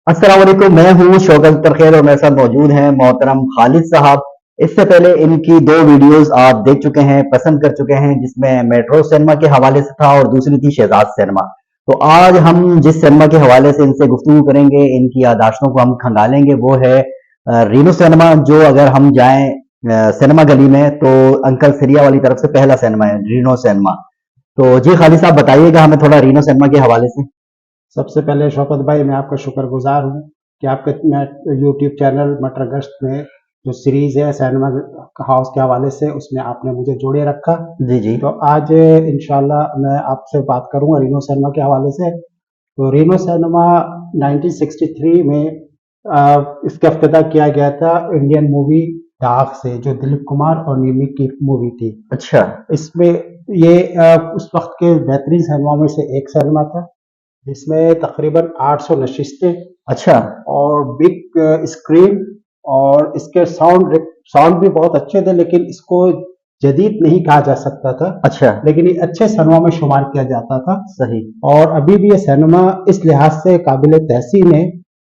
अस्सलाम वालेकुम। मैं हूँ शौकत तरखेर और मेरे साथ मौजूद हैं मोहतरम खालिद साहब। इससे पहले इनकी दो वीडियोस आप देख चुके हैं, पसंद कर चुके हैं, जिसमें मेट्रो सिनेमा के हवाले से था और दूसरी थी शहजाद सिनेमा। तो आज हम जिस सिनेमा के हवाले से इनसे गुफ्तगू करेंगे, इनकी याददाश्तों को हम खंगालेंगे, वो है रीनो सिनेमा। जो अगर हम जाएं सिनेमा गली में तो अंकल सिरिया वाली तरफ से पहला सिनेमा है रीनो सिनेमा। तो जी खालिद साहब बताइएगा हमें थोड़ा रीनो सिनेमा के हवाले से। सबसे पहले शौकत भाई मैं आपका शुक्रगुजार हूँ कि आपके यूट्यूब चैनल मटर गश्त में जो सीरीज है सिनेमा हाउस के हवाले से उसमें आपने मुझे जोड़े रखा। जी जी। तो आज इंशाल्लाह मैं आपसे बात करूंगा रीनो सिनेमा के हवाले से। तो रीनो सिनेमा 1963 में इसका इफ्तिताह किया गया था इंडियन मूवी दाग से, जो दिलीप कुमार और निमी की मूवी थी। अच्छा। इसमें ये उस वक्त के बेहतरीन सिनेमा में से एक सिनेमा था जिसमें तकरीबन 800 नशिस्तें अच्छा। और बिग स्क्रीन, और इसके साउंड भी बहुत अच्छे थे, लेकिन इसको जदीद नहीं कहा जा सकता था, अच्छा। लेकिन ये अच्छे सिनेमा में शुमार किया जाता था। सही। और अभी भी ये सिनेमा इस लिहाज से काबिल तहसीन है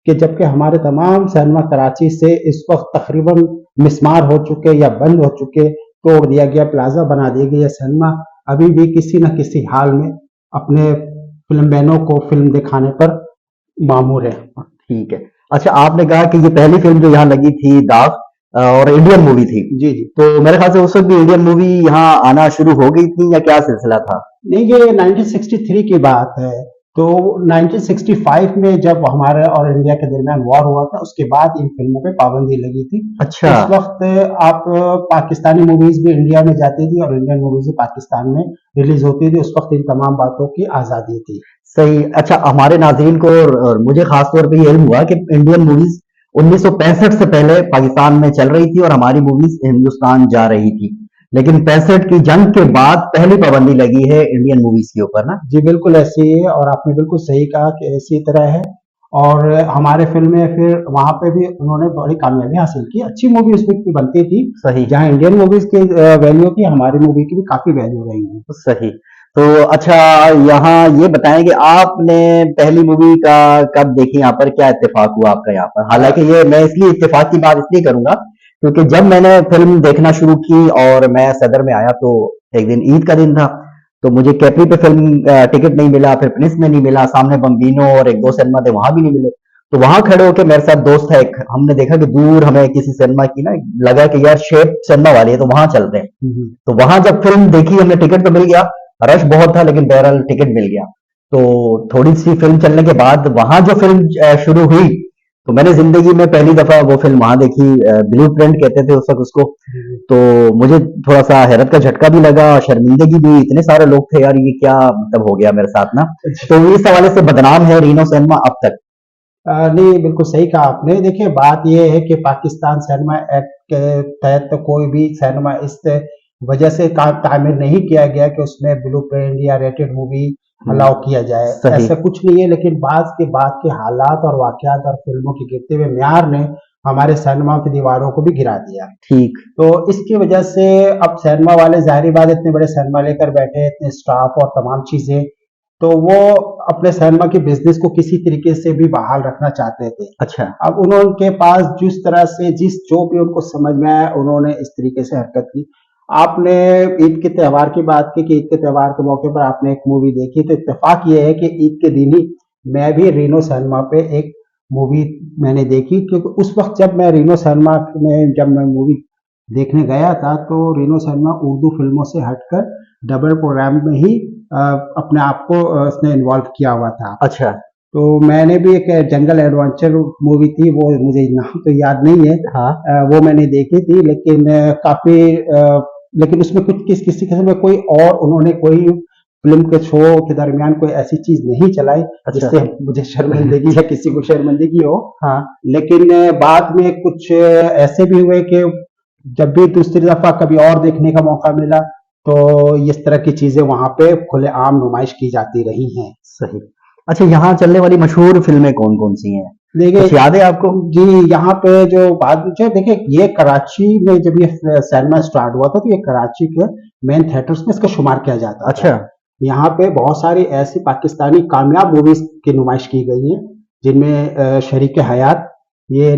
कि जबकि हमारे तमाम सिनेमा कराची से इस वक्त तकरीबन मिसमार हो चुके या बंद हो चुके, तोड़ दिया गया, प्लाजा बना दिया गया, सिनेमा अभी भी किसी न किसी हाल में अपने फिल्म बैनों को फिल्म दिखाने पर मामूर है। ठीक है। अच्छा, आपने कहा कि ये पहली फिल्म जो यहाँ लगी थी दाग और इंडियन मूवी थी। जी जी। तो मेरे ख्याल से उस वक्त भी इंडियन मूवी यहाँ आना शुरू हो गई थी या क्या सिलसिला था? नहीं, ये 1963 की बात है। तो 1965 में जब हमारे और इंडिया के दरमियान वॉर हुआ था, उसके बाद इन फिल्मों पे पाबंदी लगी थी। अच्छा। उस वक्त आप पाकिस्तानी मूवीज भी इंडिया में जाती थी और इंडियन मूवीज भी पाकिस्तान में रिलीज होती थी। उस वक्त इन तमाम बातों की आजादी थी। सही। अच्छा, हमारे नाज़रीन को और मुझे खास तौर पे ये इल्म हुआ कि इंडियन मूवीज़ 1965 से पहले पाकिस्तान में चल रही थी और हमारी मूवीज़ हिंदुस्तान जा रही थी। लेकिन 65 की जंग के बाद पहली पाबंदी लगी है इंडियन मूवीज़ के ऊपर ना? जी बिल्कुल ऐसी ही है, और आपने बिल्कुल सही कहा कि ऐसी तरह है। और हमारे फिल्में फिर वहां पे भी उन्होंने बड़ी कामयाबी हासिल की, अच्छी मूवी उसमें की बनती थी। सही। जहां इंडियन मूवीज की वैल्यू थी, हमारी मूवी की भी काफी वैल्यू रही है। सही। तो अच्छा, यहाँ ये बताएं कि आपने पहली मूवी का कब देखी, यहाँ पर क्या इत्तेफाक हुआ आपका यहाँ पर? हालांकि ये मैं इसलिए इत्तेफाक की बात इसलिए करूंगा क्योंकि जब मैंने फिल्म देखना शुरू की और मैं सदर में आया तो एक दिन ईद का दिन था। तो मुझे कैपरी पे फिल्म टिकट नहीं मिला, फिर प्रिंस में नहीं मिला, सामने बम्बिनो और एक दो सिनेमा थे वहां भी नहीं मिले। तो वहां खड़े होकर मेरे साथ दोस्त था एक, हमने देखा कि दूर हमें किसी सिनेमा की ना लगा कि यार शेप सिनेमा वाली है तो वहां चलते हैं। तो वहां जब फिल्म देखी हमने, टिकट तो मिल गया, रश बहुत था लेकिन बहरहाल टिकट मिल गया। तो थोड़ी सी फिल्म चलने के बाद वहां जो फिल्म शुरू हुई, तो मैंने जिंदगी में पहली दफा वो फिल्म वहां देखी। ब्लू प्रिंट कहते थे उस वक्त उसको। तो मुझे थोड़ा सा हैरत का झटका भी लगा, शर्मिंदगी भी, इतने सारे लोग थे यार, ये क्या मतलब हो गया मेरे साथ ना। तो इस हवाले से बदनाम है रीनो सिनेमा अब तक। नहीं, बिल्कुल सही कहा आपने। देखिए, बात यह है कि पाकिस्तान सिनेमा एक्ट के तहत तो कोई भी सिनेमा इस वजह से तामीर नहीं किया गया कि उसमें ब्लू प्रिंट या रेटेड मूवी अलाउ किया जाए। सही। ऐसा कुछ नहीं है, लेकिन बाद के हालात और वाकयात और फिल्मों के गिरते हुए म्यार ने हमारे सिनेमा की दीवारों को भी गिरा दिया। ठीक। तो इसकी वजह से अब सिनेमा वाले जाहिर बात इतने बड़े सिनेमा लेकर बैठे हैं, इतने स्टाफ और तमाम चीजें, तो वो अपने सिनेमा के बिजनेस को किसी तरीके से भी बहाल रखना चाहते थे। अच्छा। अब उनके पास जिस तरह से जो भी उनको समझ में आया, उन्होंने इस तरीके से हरकत की। आपने ईद के त्यौहार की बात की कि ईद के त्यौहार के मौके पर आपने एक मूवी देखी, तो इत्तेफाक ये है कि ईद के दिन ही मैं भी रीनो सिनेमा पे एक मूवी मैंने देखी, क्योंकि उस वक्त जब मैं रीनो सिनेमा में जब मैं मूवी देखने गया था, तो रीनो सिनेमा उर्दू फिल्मों से हटकर डबल प्रोग्राम में ही अपने आप को उसने इन्वॉल्व किया हुआ था। अच्छा। तो मैंने भी एक जंगल एडवेंचर मूवी थी, वो मुझे नाम तो याद नहीं है। हाँ। वो मैंने देखी थी, लेकिन काफी लेकिन उसमें कुछ किसी किस्म में कोई और उन्होंने कोई फिल्म के शो के दरमियान कोई ऐसी चीज नहीं चलाई अच्छा। जिससे मुझे शर्मिंदगी या किसी को शर्मिंदगी हो। हाँ। लेकिन बाद में कुछ ऐसे भी हुए कि जब भी दूसरी दफा कभी और देखने का मौका मिला, तो इस तरह की चीजें वहां पे खुलेआम नुमाइश की जाती रही हैं। सही। अच्छा, यहाँ चलने वाली मशहूर फिल्में कौन कौन सी हैं, देखिए कुछ याद है आपको? जी, यहाँ पे जो बाद में देखिए, ये कराची में जब ये सिनेमा स्टार्ट हुआ था, तो ये कराची के मेन थिएटर्स में इसका शुमार किया जाता था। अच्छा। यहाँ पे बहुत सारी ऐसी पाकिस्तानी कामयाब मूवीज की नुमाइश की गई है, जिनमें शरीक हयात, ये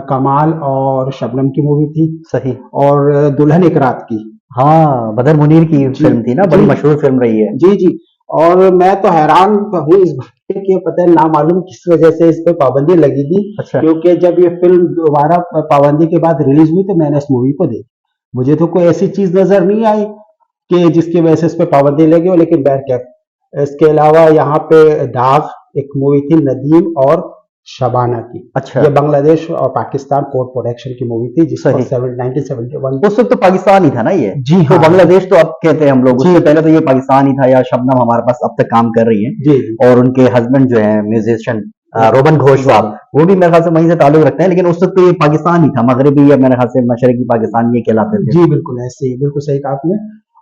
कमाल और शबनम की मूवी थी, सही। और दुल्हन एक रात की। हाँ, बदर मुनीर की जी फिल्म थी ना, जी बड़ी मशहूर फिल्म रही है। जी जी। और मैं तो हैरान हूँ इस बात पे कि पता है ना मालूम किस वजह से इस पे पाबंदी लगी थी, अच्छा। क्योंकि जब ये फिल्म दोबारा पाबंदी के बाद रिलीज हुई तो मैंने इस मूवी को देखी। मुझे तो कोई ऐसी चीज नजर नहीं आई कि जिसकी वजह से इस पे पाबंदी लगी हो, लेकिन बहरकैफ इसके अलावा यहाँ पे दाग एक मूवी थी नदीम और शबाना की। अच्छा। ये बांग्लादेश और पाकिस्तान कोर प्रोडक्शन की मूवी थी, जिसको सही। 1971। उस वक्त तो पाकिस्तान ही था ना ये। जी तो हाँ। बांग्लादेश तो अब कहते हैं हम लोग, जी उससे पहले तो ये पाकिस्तान ही था। या शबनम हमारे पास अब तक काम कर रही हैं, जी जी। और उनके हस्बैंड जो है म्यूजिशियन रोबन घोष साहब, वो भी मेरे ख्याल से वहीं से ताल्लुक रखते हैं। लेकिन उस वक्त तो ये पाकिस्तान ही था, मगरबी या मेरे ख्याल से मशरकी पाकिस्तान ये कहलाते थे। जी बिल्कुल ऐसे ही, बिल्कुल सही कहा आपने।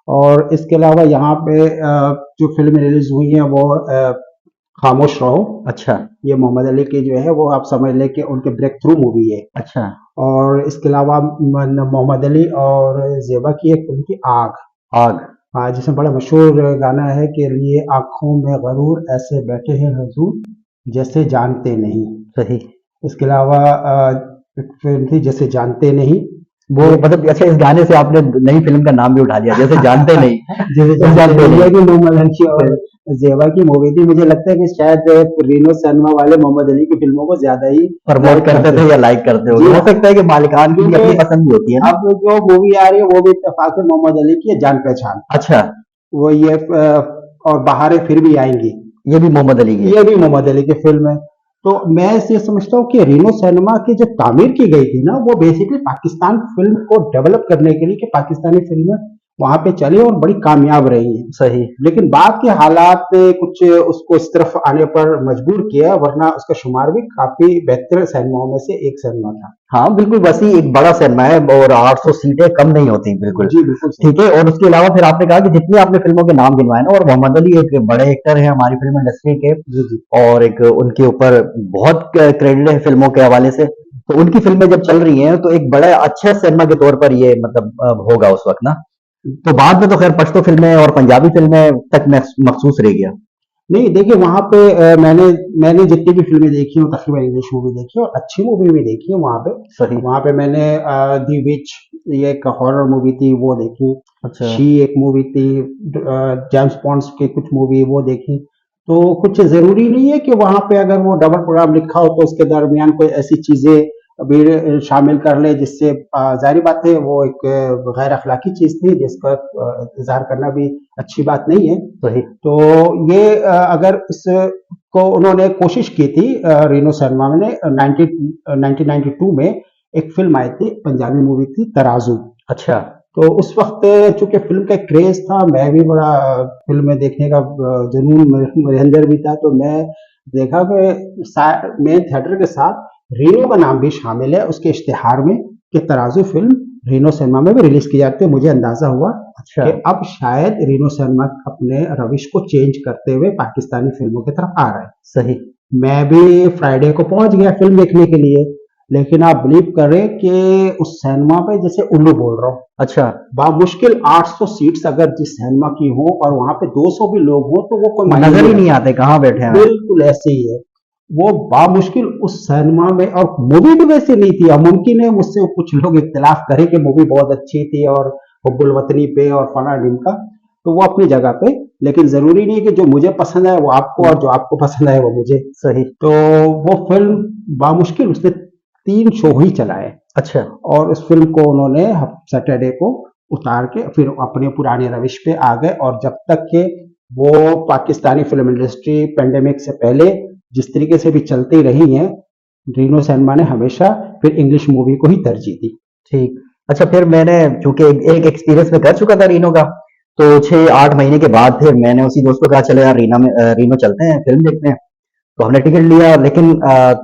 और इसके अलावा यहाँ पे जो फिल्म रिलीज हुई है वो खामोश रहो। अच्छा। ये मोहम्मद अली की जो है वो आप समझ लें कि उनके ब्रेक थ्रू मूवी है। अच्छा। और इसके अलावा मोहम्मद अली और जेबा की एक फिल्म थी आग। आग। हाँ, जिसमें बड़ा मशहूर गाना है कि लिए आंखों में गरूर ऐसे बैठे हैं हुजूर जैसे जानते नहीं। सही। इसके अलावा एक फिल्म थी जैसे जानते नहीं। वो मतलब अच्छा, इस गाने से आपने नई फिल्म का नाम भी उठा लिया, जैसे जानते नहीं। जैसे जैसे जानते नहीं है नहीं। कि मोहम्मद अली और जेबा की मूवी थी। मुझे लगता है कि शायद रीनो सिनेमा वाले मोहम्मद अली की फिल्मों को ज्यादा ही प्रमोट लाइक करते करते थे हैं। या लाइक करते जी हो, हो हाँ, सकता है कि मालिकान की भी क्योंकि अपनी पसंद भी होती है ना। अब जो मूवी आ रही है वो भी इत्तेफाक से मोहम्मद अली की है, जान पहचान। अच्छा। वो ये और बहारें फिर भी आएंगी, ये भी मोहम्मद अली की है। ये भी मोहम्मद अली की फिल्म है। तो मैं ये समझता हूँ कि रीनो सिनेमा की जो तामीर की गई थी ना, वो बेसिकली पाकिस्तान फिल्म को डेवलप करने के लिए कि पाकिस्तानी फिल्में वहां पे चली और बड़ी कामयाब रही हैं। सही। लेकिन बाद के हालात ने कुछ उसको इस तरफ आने पर मजबूर किया, वरना उसका शुमार भी काफी बेहतर सिनेमाओं में से एक सिनेमा था। हाँ बिल्कुल, वैसे ही एक बड़ा सिनेमा है और 800 सीटें कम नहीं होती बिल्कुल। जी बिल्कुल सही। ठीक है। और उसके अलावा फिर आपने कहा कि जितनी आपने फिल्मों के नाम गिनवाए ना, और मोहम्मद अली एक बड़े एक्टर है हमारी फिल्म इंडस्ट्री के, जी जी और एक उनके ऊपर बहुत क्रेडिट है फिल्मों के हवाले से। तो उनकी फिल्में जब चल रही हैं तो एक बड़ा अच्छा सिनेमा के तौर पर ये मतलब होगा उस वक्त ना। तो बाद में तो खैर पश्तो फिल्में और पंजाबी फिल्में तक मखसूस रह गया। नहीं, देखिए वहां पे मैंने मैंने जितनी भी फिल्में देखी हूँ तकरीबन इंग्लिश मूवी देखी है और अच्छी मूवी भी देखी है वहां पे। सही। वहां पे मैंने दी विच, ये एक हॉरर मूवी थी, वो देखी। अच्छा। शी एक मूवी थी, जेम्स बॉन्ड्स की कुछ मूवी वो देखी। तो कुछ जरूरी नहीं है कि वहां पे अगर वो डबल प्रोग्राम लिखा हो तो उसके दरमियान कोई ऐसी चीजें भी शामिल कर ले जिससे जाहिर बात है वो एक गैर अखलाकी चीज थी जिसका इजहार करना भी अच्छी बात नहीं है। सही। तो ये अगर इसको उन्होंने कोशिश की थी रीनो शर्मा ने 1992 में एक फिल्म आई थी, पंजाबी मूवी थी तराजू। अच्छा। तो उस वक्त चूंकि फिल्म का क्रेज था, मैं भी बड़ा फिल्म में देखने का जुनून मेरे अंदर भी था, तो मैं देखा कि मेन थिएटर के साथ रीनो का नाम भी शामिल है उसके इश्तिहार में कि तराजू फिल्म रीनो सिनेमा में भी रिलीज की जाती है। मुझे अंदाजा हुआ अच्छा। कि अब शायद रीनो शर्मा अपने रविश को चेंज करते हुए पाकिस्तानी फिल्मों की तरफ आ रहे हैं। सही। मैं भी फ्राइडे को पहुंच गया फिल्म देखने के लिए, लेकिन आप बिलीव करें कि उस सिनेमा पे जैसे उल्लू बोल रहा हूँ। अच्छा। बामुश्किल 800 सीट्स अगर जिस सिनेमा की हो और वहां पे 200 भी लोग हो तो वो कोई मायने नजर ही नहीं नहीं रखता। आते कहाँ बैठे हैं। बिल्कुल ऐसे ही है। वो बामुश्किल उस सिनेमा में, और मूवी भी वैसी नहीं थी। अब मुमकिन है मुझसे कुछ लोग इख्तिलाफ करें कि मूवी बहुत अच्छी थी और हुब्बुल वतनी पे और फला ढिमका, तो वो अपनी जगह पे, लेकिन जरूरी नहीं कि जो मुझे पसंद है वो आपको और जो आपको पसंद है वो मुझे। सही। तो वो फिल्म बामुश्किल उसने 3 शो ही चलाए अच्छा। और उस फिल्म को उन्होंने सैटरडे को उतार के फिर अपने पुराने रविश पे आ गए। और जब तक के वो पाकिस्तानी फिल्म इंडस्ट्री पेंडेमिक से पहले जिस तरीके से भी चलती रही है, रीनो सिनेमा ने हमेशा फिर इंग्लिश मूवी को ही तरजीह दी। ठीक। अच्छा, फिर मैंने चूंकि एक एक्सपीरियंस में कर चुका था रीनो का, तो 6-8 महीने के बाद फिर मैंने उसी दोस्त को कहा चलो यार रीनो चलते हैं फिल्म देखते हैं। तो हमने टिकट लिया, लेकिन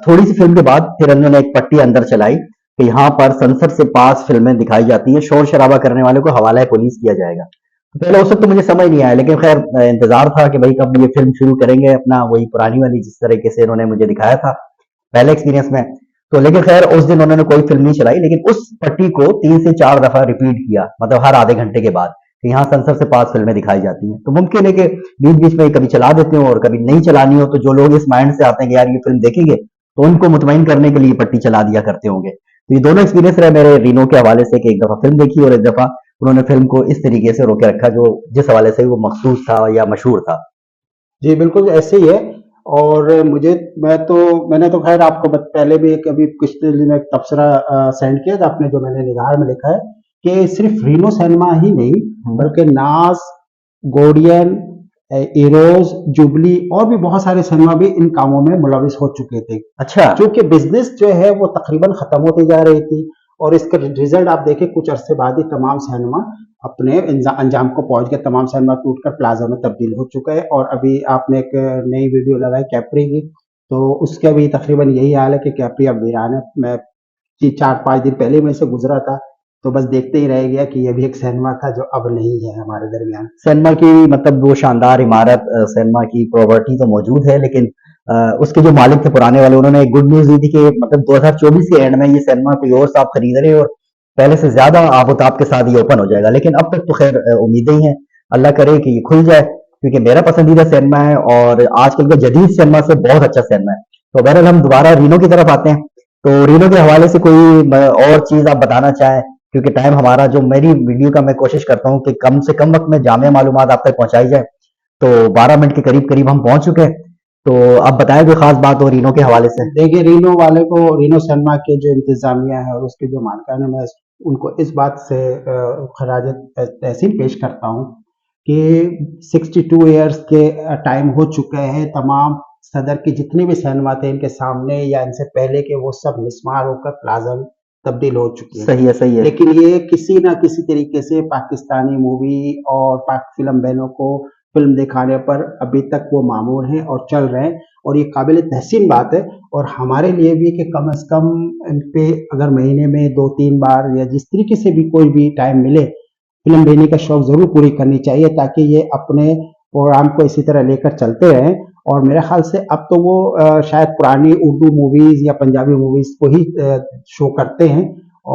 थोड़ी सी फिल्म के बाद फिर उन्होंने एक पट्टी अंदर चलाई कि यहाँ पर संसद से पास फिल्में दिखाई जाती हैं, शोर शराबा करने वाले को हवाला पुलिस किया जाएगा। तो पहले उस वक्त तो मुझे समझ नहीं आया, लेकिन खैर इंतजार था कि भाई कब ये फिल्म शुरू करेंगे अपना वही पुरानी वाली जिस तरीके से इन्होंने मुझे दिखाया था पहले एक्सपीरियंस में। तो लेकिन खैर उस दिन उन्होंने कोई फिल्म नहीं चलाई, लेकिन उस पट्टी को 3 से 4 दफा रिपीट किया, मतलब हर आधे घंटे के बाद कि यहाँ सेंसर से पास फिल्में दिखाई जाती हैं। तो मुमकिन है कि बीच बीच में कभी चला देते हो और कभी नहीं चलानी हो, तो जो लोग इस माइंड से आते हैं कि यार ये फिल्म देखेंगे, तो उनको मुतमईन करने के लिए पट्टी चला दिया करते होंगे। तो ये दोनों एक्सपीरियंस रहे मेरे रीनो के हवाले से कि एक दफा फिल्म देखी और एक दफा उन्होंने फिल्म को इस तरीके से रोके रखा जो जिस हवाले से वो मखसूस था या मशहूर था। जी, बिल्कुल ऐसे ही है। और मुझे मैंने तो खैर आपको पहले भी एक अभी कुछ दिन में एक तबसरा सेंड किया था, आपने जो मैंने निगार में लिखा है कि सिर्फ रीनो सिनेमा ही नहीं बल्कि नाज, गोडियन, इरोज, जुबली और भी बहुत सारे सिनेमा भी इन कामों में मुलविस हो चुके थे। अच्छा। क्योंकि बिजनेस जो है वो तकरीबन खत्म होती जा रही थी और इसका रिजल्ट आप देखें कुछ अरसे बाद ही तमाम सिनेमा अपने अंजाम को पहुंच गए। तमाम सिनेमा टूटकर प्लाजा में तब्दील हो चुका है। और अभी आपने एक नई वीडियो लगाई कैप्री की, तो उसका भी तकरीबन यही हाल है कि कैप्री अब वीरान है। मैं 4-5 दिन पहले में से गुजरा था, तो बस देखते ही रह गया कि ये भी एक सिनेमा था जो अब नहीं है हमारे दरमियान। सिनेमा की मतलब वो शानदार इमारत, सिनेमा की प्रॉपर्टी तो मौजूद है, लेकिन उसके जो मालिक थे पुराने वाले, उन्होंने एक गुड न्यूज दी थी कि मतलब 2024 के एंड में ये सिनेमा कोई और साहब खरीद रहे हैं और पहले से ज्यादा आबोताब के साथ ये ओपन हो जाएगा। लेकिन अब तक तो खैर उम्मीदें ही हैं, अल्लाह करे कि ये खुल जाए, क्योंकि मेरा पसंदीदा सिनेमा है और आजकल का जदीद सिनेमा से बहुत अच्छा सिनेमा है। तो बहरहाल हम दोबारा रीनो की तरफ आते हैं। तो रीनो के हवाले से कोई और चीज आप बताना चाहें, क्योंकि टाइम हमारा, जो मेरी वीडियो का मैं कोशिश करता हूँ कि कम से कम वक्त में जामिया मालूमात आप तक पहुंचाई जाए, तो 12 मिनट के करीब करीब हम पहुंच चुके हैं। तो आप बताएं कोई खास बात हो रीनो के हवाले से। देखिए, रीनो वाले को, रीनो सिनेमा के जो इंतजामिया है और उसके जो मालिकान है, मैं उनको इस बात से खराज तहसीन पेश करता हूँ कि 62 ईयर्स के टाइम हो चुके हैं। तमाम सदर के जितने भी सिनेमा थे इनके सामने या इनसे पहले के, वो सब मिसमार होकर प्लाजा में तब्दील हो चुके हैं। सही है, सही है। लेकिन ये किसी ना किसी तरीके से पाकिस्तानी मूवी और पाक फिल्म बहनों को फिल्म दिखाने पर अभी तक वो मामूर हैं और चल रहे हैं, और ये काबिल तहसीन बात है। और हमारे लिए भी कि कम से कम इन पे अगर महीने में 2-3 बार या जिस तरीके से भी कोई भी टाइम मिले, फिल्म देखने का शौक जरूर पूरी करनी चाहिए, ताकि ये अपने प्रोग्राम को इसी तरह लेकर चलते रहें। और मेरे ख्याल से अब तो वो शायद पुरानी उर्दू मूवीज या पंजाबी मूवीज को ही शो करते हैं।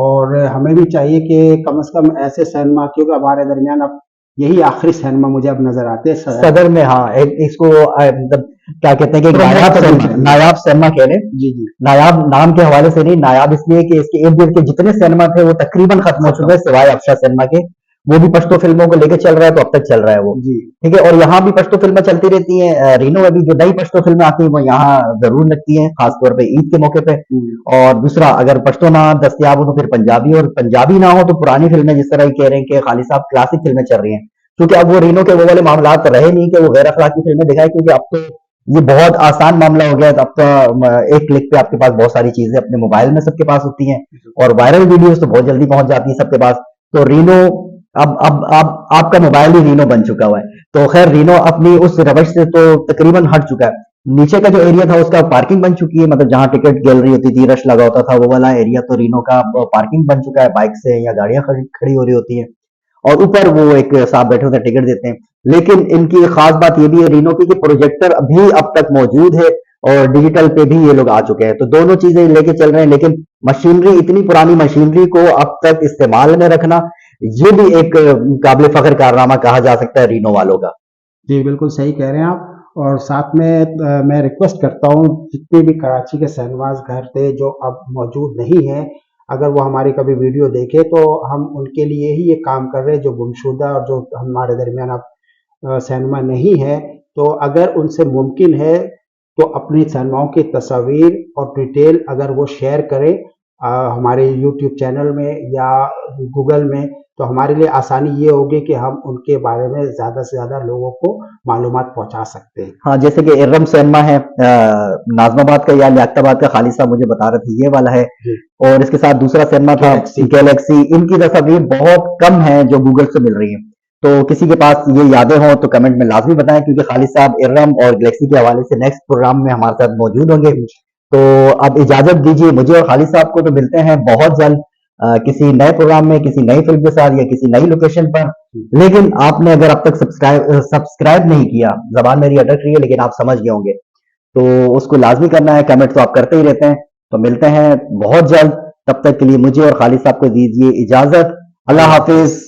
और हमें भी चाहिए कि कम से कम ऐसे सिनेमा, क्योंकि हमारे दरमियान अब यही आखिरी सिनेमा मुझे अब नजर आते हैं सदर में। हाँ, इसको मतलब क्या कहते हैं कि नायाब सिनेमा कह रहे हैं। जी जी। नायाब नाम के हवाले से नहीं, नायाब इसलिए कि इसके इर्द गिर्द के जितने सिनेमा थे वो तकरीबन खत्म हो चुके हैं, सिवाय अफशा सिनेमा के। वो भी पश्तो फिल्मों को लेकर चल रहा है, तो अब तक चल रहा है वो। जी। ठीक है। और यहाँ भी पश्तो फिल्में चलती रहती हैं। रीनो में भी जो नई पश्तो फिल्में आती हैं वो यहाँ जरूर लगती हैं, खासतौर पे ईद के मौके पे। और दूसरा, अगर पश्तो ना दस्तियाब हो तो फिर पंजाबी, और पंजाबी ना हो तो पुरानी फिल्में, जिस तरह कह रहे हैं कि खालिद साहब क्लासिक फिल्में चल रही हैं। क्योंकि अब वो रीनो के वो वाले मामला तो रहे नहीं कि वो गैर अखलाकी फिल्में दिखाए, क्योंकि अब तो ये बहुत आसान मामला हो गया है। अब तो एक क्लिक पे आपके पास बहुत सारी चीजें अपने मोबाइल में सबके पास होती हैं, और वायरल वीडियोस तो बहुत जल्दी पहुंच जाती है सबके पास। तो रीनो अब आपका मोबाइल ही रीनो बन चुका हुआ है। तो खैर, रीनो अपनी उस रवश से तो तकरीबन हट चुका है। नीचे का जो एरिया था उसका पार्किंग बन चुकी है, मतलब जहां टिकट गैलरी होती थी, रश लगा होता था, वो वाला एरिया तो रीनो का पार्किंग बन चुका है, बाइक से या गाड़ियां खड़ी हो रही होती हैं। और ऊपर वो एक साहब बैठे होते हैं, टिकट देते हैं। लेकिन इनकी एक खास बात ये भी है रीनो की कि प्रोजेक्टर अभी अब तक मौजूद है और डिजिटल पे भी ये लोग आ चुके हैं। तो दोनों चीजें लेके चल रहे हैं, लेकिन मशीनरी, इतनी पुरानी मशीनरी को अब तक इस्तेमाल में रखना, ये भी एक काबिल फख्र कारनामा कहा जा सकता है रीनो वालों का। जी, बिल्कुल सही कह रहे हैं आप। और साथ में मैं रिक्वेस्ट करता हूँ, जितने भी कराची के सिनेमाज घर थे जो अब मौजूद नहीं है, अगर वो हमारी कभी वीडियो देखे तो हम उनके लिए ही ये काम कर रहे हैं, जो गुमशुदा और जो हमारे दरमियान अब सिनेमा नहीं है। तो अगर उनसे मुमकिन है तो अपनी सिनेमाओं की तस्वीर और डिटेल अगर वो शेयर करें हमारे यूट्यूब चैनल में या गूगल में, तो हमारे लिए आसानी ये होगी कि हम उनके बारे में ज़्यादा से ज़्यादा लोगों को मालूमात पहुंचा सकते हैं। हाँ, जैसे कि इर्रम सिनेमा है नाजमाबाद का या लियाकताबाद का, खालिद साहब मुझे बता रहे थे, ये वाला है। और इसके साथ दूसरा सिनेमा था गैलेक्सी। इनकी तस्वीर बहुत कम है जो गूगल से मिल रही है। तो किसी के पास ये यादें हों तो कमेंट में लाजमी बताएं, क्योंकि खालिद साहब इर्रम और गैलेक्सी के हवाले से नेक्स्ट प्रोग्राम में हमारे साथ मौजूद होंगे। तो अब इजाजत दीजिए मुझे और खालिद साहब को, तो मिलते हैं बहुत जल्द किसी नए प्रोग्राम में, किसी नई फिल्म के साथ या किसी नई लोकेशन पर। लेकिन आपने अगर अब तक सब्सक्राइब नहीं किया, जबान मेरी अटक रही है लेकिन आप समझ गए होंगे, तो उसको लाजमी करना है। कमेंट तो आप करते ही रहते हैं। तो मिलते हैं बहुत जल्द, तब तक के लिए मुझे और खालिद साहब को दीजिए इजाजत। अल्लाह हाफिज।